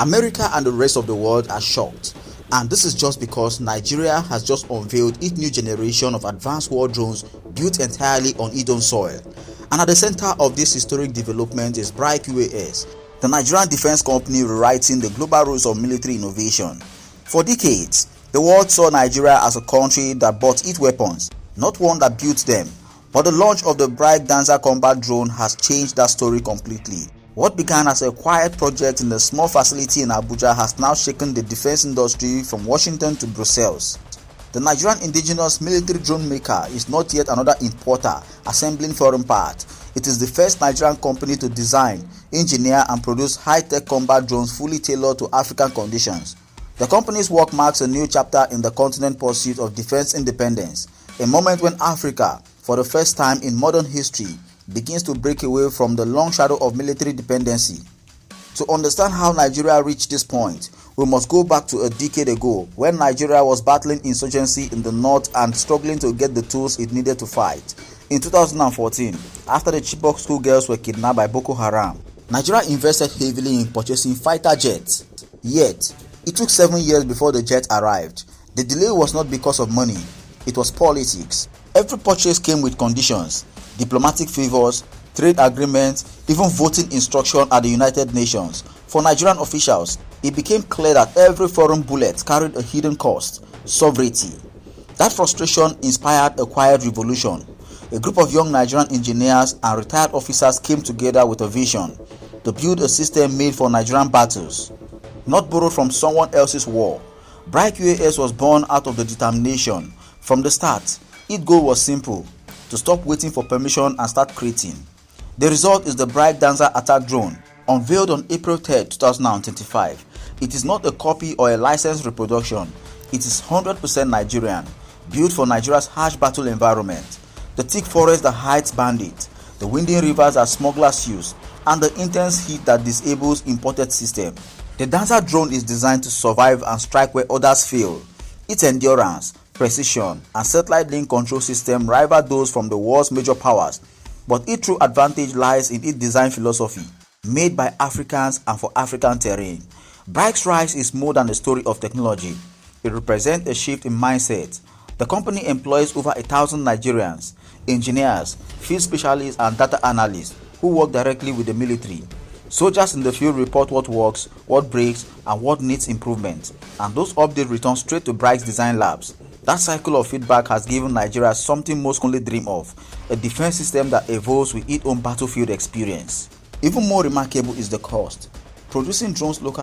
America and the rest of the world are shocked, and this is just because Nigeria has just unveiled its new generation of advanced war drones built entirely on its own soil. And at the center of this historic development is BRIC UAS, the Nigerian defense company rewriting the global rules of military innovation. For decades, the world saw Nigeria as a country that bought its weapons, not one that built them. But the launch of the BRIC Dancer combat drone has changed that story completely. What began as a quiet project in a small facility in Abuja has now shaken the defense industry from Washington to Brussels. The Nigerian indigenous military drone maker is not yet another importer assembling foreign parts. It is the first Nigerian company to design, engineer and produce high-tech combat drones fully tailored to African conditions. The company's work marks a new chapter in the continent's pursuit of defense independence, a moment when Africa, for the first time in modern history, begins to break away from the long shadow of military dependency. To understand how Nigeria reached this point, we must go back to a decade ago when Nigeria was battling insurgency in the north and struggling to get the tools it needed to fight. In 2014, after the Chibok schoolgirls were kidnapped by Boko Haram, Nigeria invested heavily in purchasing fighter jets. Yet, it took 7 years before the jet arrived. The delay was not because of money, it was politics. Every purchase came with conditions, diplomatic favors, trade agreements, even voting instruction at the United Nations. For Nigerian officials, it became clear that every foreign bullet carried a hidden cost: sovereignty. That frustration inspired a quiet revolution. A group of young Nigerian engineers and retired officers came together with a vision to build a system made for Nigerian battles, not borrowed from someone else's war. BRIC UAS was born out of the determination. From the start, its goal was simple: to stop waiting for permission and start creating. The result is the BRIC Dancer attack drone, unveiled on April 3, 2025. It is not a copy or a licensed reproduction. It is 100% Nigerian, built for Nigeria's harsh battle environment. The thick forest that hides bandits, the winding rivers that smugglers use, and the intense heat that disables imported systems. The Dancer drone is designed to survive and strike where others fail. Its endurance, precision, and satellite link control system rival those from the world's major powers, but its true advantage lies in its design philosophy, made by Africans and for African terrain. BRIC's rise is more than a story of technology. It represents a shift in mindset. The company employs over 1,000 Nigerians, engineers, field specialists, and data analysts who work directly with the military. Soldiers in the field report what works, what breaks, and what needs improvement, and those updates return straight to BRIC's design labs. That cycle of feedback has given Nigeria something most only dream of: a defense system that evolves with its own battlefield experience. Even more remarkable is the cost. Producing drones locally